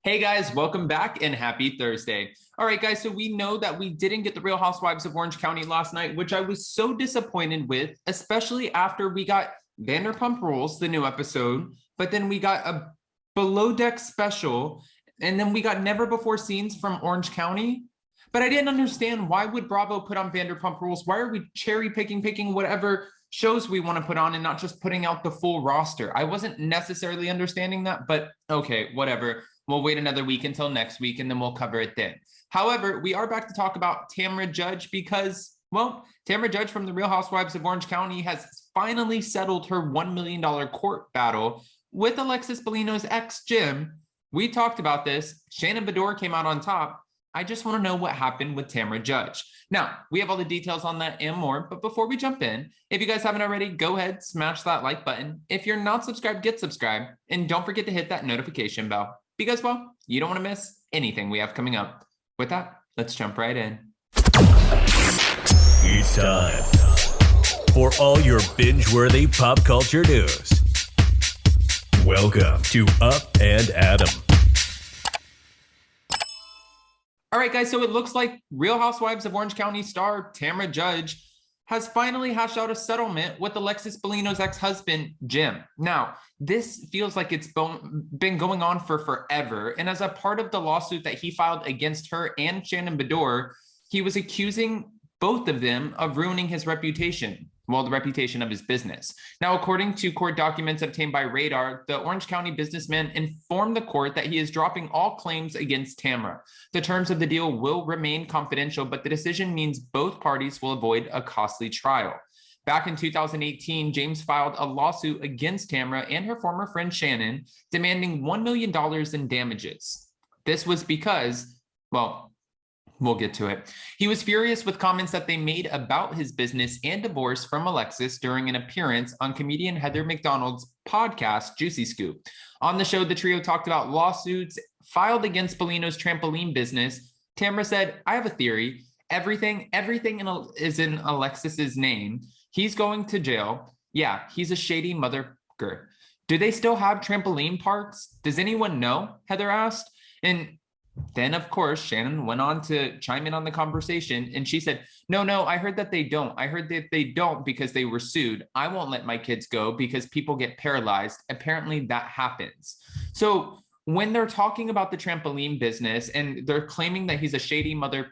Hey guys, welcome back and happy Thursday. All right, guys, so we know that we didn't get the Real Housewives of Orange County last night, which I was so disappointed with, especially after we got Vanderpump Rules, the new episode, but then we got a Below Deck special, and then we got Never Before Scenes from Orange County. But I didn't understand, why would Bravo put on Vanderpump Rules? Why are we cherry picking whatever shows we want to put on and not just putting out the full roster? I wasn't necessarily understanding that, but okay, whatever. We'll wait another week until next week and then we'll cover it then. However, we are back to talk about Tamra Judge because, well, Tamra Judge from the Real Housewives of Orange County has finally settled her $1 million court battle with Alexis Bellino's ex, Jim. We talked about this. Shannon Beador came out on top. I just want to know what happened with Tamra Judge. Now, we have all the details on that and more, but before we jump in, if you guys haven't already, go ahead, smash that like button. If you're not subscribed, get subscribed, and don't forget to hit that notification bell because, well, you don't want to miss anything we have coming up. With that, let's jump right in. It's time for all your binge-worthy pop culture news. Welcome to Up and Adam. All right, guys, so it looks like Real Housewives of Orange County star Tamra Judge has finally hashed out a settlement with Alexis Bellino's ex-husband, Jim. Now, this feels like it's been going on for forever. And as a part of the lawsuit that he filed against her and Shannon Beador, he was accusing both of them of ruining his reputation. Well, the reputation of his business. Now, according to court documents obtained by Radar, the Orange County businessman informed the court that he is dropping all claims against Tamra. The terms of the deal will remain confidential, but the decision means both parties will avoid a costly trial. Back in 2018, James filed a lawsuit against Tamra and her former friend Shannon, demanding $1 million in damages. This was because, well, we'll get to it. He was furious with comments that they made about his business and divorce from Alexis during an appearance on comedian Heather McDonald's podcast, Juicy Scoop. On the show, the trio talked about lawsuits filed against Bellino's trampoline business. Tamra said, I have a theory. Everything is in Alexis's name. He's going to jail. Yeah, he's a shady motherfucker. Do they still have trampoline parks? Does anyone know? Heather asked. And then, of course, Shannon went on to chime in on the conversation, and she said, no, I heard that they don't. I heard that they don't because they were sued. I won't let my kids go because people get paralyzed. Apparently, that happens. So when they're talking about the trampoline business and they're claiming that he's a shady mother,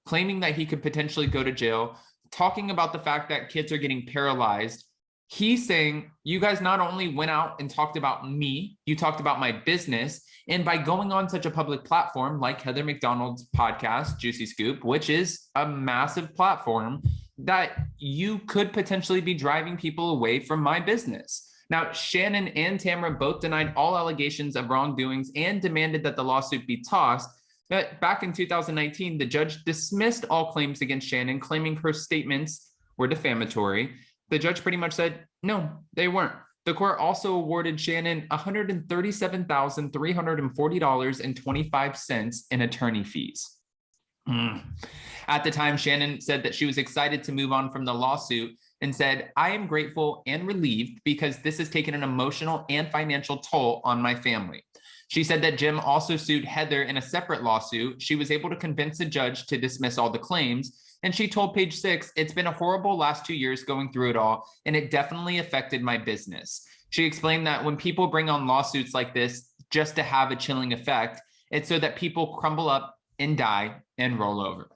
claiming that he could potentially go to jail, talking about the fact that kids are getting paralyzed, he's saying, you guys not only went out and talked about me, you talked about my business. And by going on such a public platform like Heather McDonald's podcast, Juicy Scoop, which is a massive platform, that you could potentially be driving people away from my business. Now, Shannon and Tamra both denied all allegations of wrongdoings and demanded that the lawsuit be tossed. But back in 2019, the judge dismissed all claims against Shannon, claiming her statements were defamatory. The judge pretty much said, no, they weren't. The court also awarded Shannon $137,340.25 in attorney fees. At the time, Shannon said that she was excited to move on from the lawsuit and said, I am grateful and relieved because this has taken an emotional and financial toll on my family. She said that Jim also sued Heather in a separate lawsuit. She was able to convince the judge to dismiss all the claims. And she told Page Six, it's been a horrible last 2 years going through it all, and it definitely affected my business. She explained that when people bring on lawsuits like this just to have a chilling effect, it's so that people crumble up and die and roll over.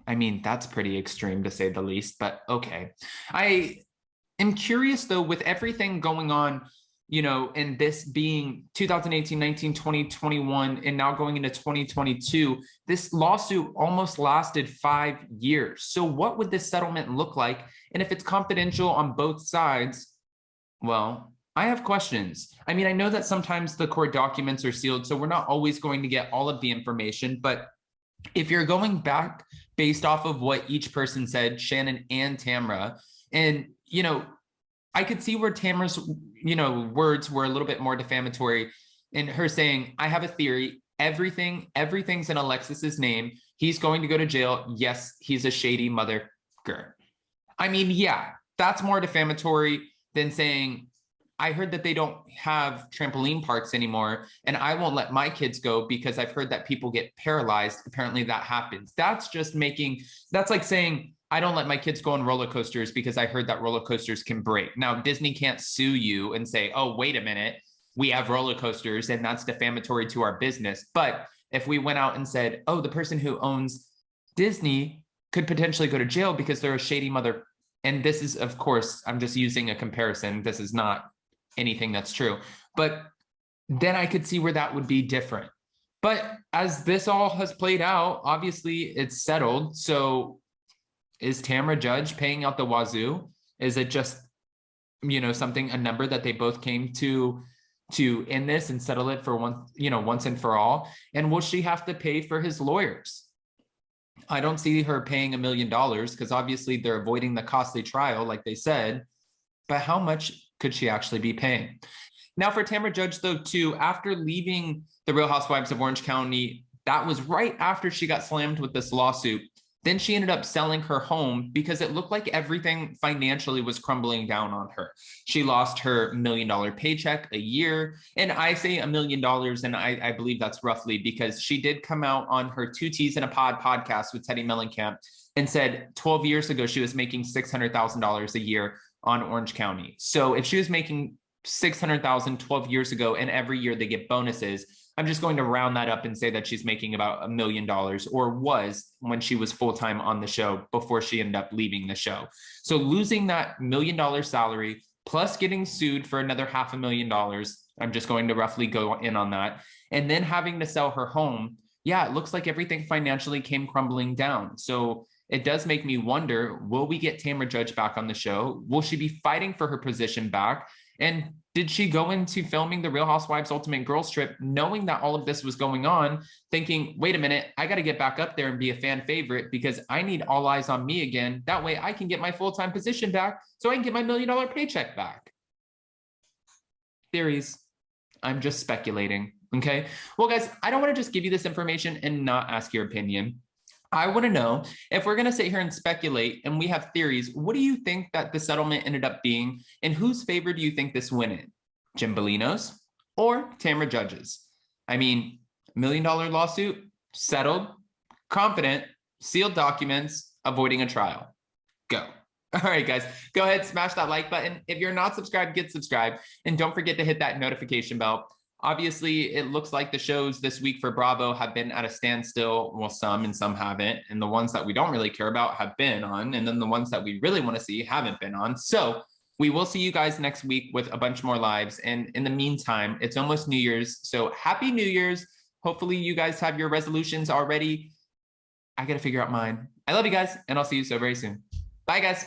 I mean, that's pretty extreme to say the least, but okay. I am curious though, with everything going on, you know, and this being 2018, 19, 20, 21, and now going into 2022, this lawsuit almost lasted 5 years. So what would this settlement look like? And if it's confidential on both sides, well, I have questions. I mean, I know that sometimes the court documents are sealed, so we're not always going to get all of the information, but if you're going back based off of what each person said, Shannon and Tamra, and, you know, I could see where Tamra's, you know, words were a little bit more defamatory in her saying, I have a theory. Everything's in Alexis's name. He's going to go to jail. Yes, he's a shady motherfucker. I mean, yeah, that's more defamatory than saying I heard that they don't have trampoline parks anymore, and I won't let my kids go because I've heard that people get paralyzed. Apparently that happens. That's like saying, I don't let my kids go on roller coasters because I heard that roller coasters can break. Now, Disney can't sue you and say, oh, wait a minute, we have roller coasters and that's defamatory to our business. But if we went out and said, oh, the person who owns Disney could potentially go to jail because they're a shady mother. And this is, of course, I'm just using a comparison. This is not anything that's true. But then I could see where that would be different. But as this all has played out, obviously it's settled. So is Tamra Judge paying out the wazoo? Is it just, something, a number that they both came to end this and settle it for once and for all? And will she have to pay for his lawyers? I don't see her paying $1 million because obviously they're avoiding the costly trial, like they said, but how much could she actually be paying? Now for Tamra Judge though, too, after leaving the Real Housewives of Orange County, that was right after she got slammed with this lawsuit. Then she ended up selling her home because it looked like everything financially was crumbling down on her. She lost her $1 million paycheck a year. And I say $1 million, and I believe that's roughly because she did come out on her Two T's in a Pod podcast with Teddy Mellencamp and said 12 years ago, she was making $600,000 a year on Orange County. So if she was making $600,000 12 years ago, and every year they get bonuses, I'm just going to round that up and say that she's making about $1 million, or was when she was full-time on the show before she ended up leaving the show. So losing that $1 million salary plus getting sued for another $500,000, I'm just going to roughly go in on that. And then having to sell her home. Yeah, it looks like everything financially came crumbling down. So it does make me wonder, will we get Tamra Judge back on the show? Will she be fighting for her position back? And did she go into filming the Real Housewives Ultimate Girls Trip knowing that all of this was going on, thinking, wait a minute, I got to get back up there and be a fan favorite because I need all eyes on me again. That way I can get my full-time position back so I can get my $1 million paycheck back. Theories. I'm just speculating. Okay. Well, guys, I don't want to just give you this information and not ask your opinion. I want to know, if we're going to sit here and speculate and we have theories, what do you think that the settlement ended up being, and whose favor do you think this went in? Jim Bellino's or Tamra Judge's? I mean, $1 million lawsuit, settled, confident, sealed documents, avoiding a trial. Go. All right, guys, go ahead, smash that like button. If you're not subscribed, get subscribed, and don't forget to hit that notification bell. Obviously, it looks like the shows this week for Bravo have been at a standstill. Well, some and some haven't. And the ones that we don't really care about have been on. And then the ones that we really want to see haven't been on. So we will see you guys next week with a bunch more lives. And in the meantime, it's almost New Year's. So happy New Year's. Hopefully you guys have your resolutions already. I got to figure out mine. I love you guys, and I'll see you so very soon. Bye, guys.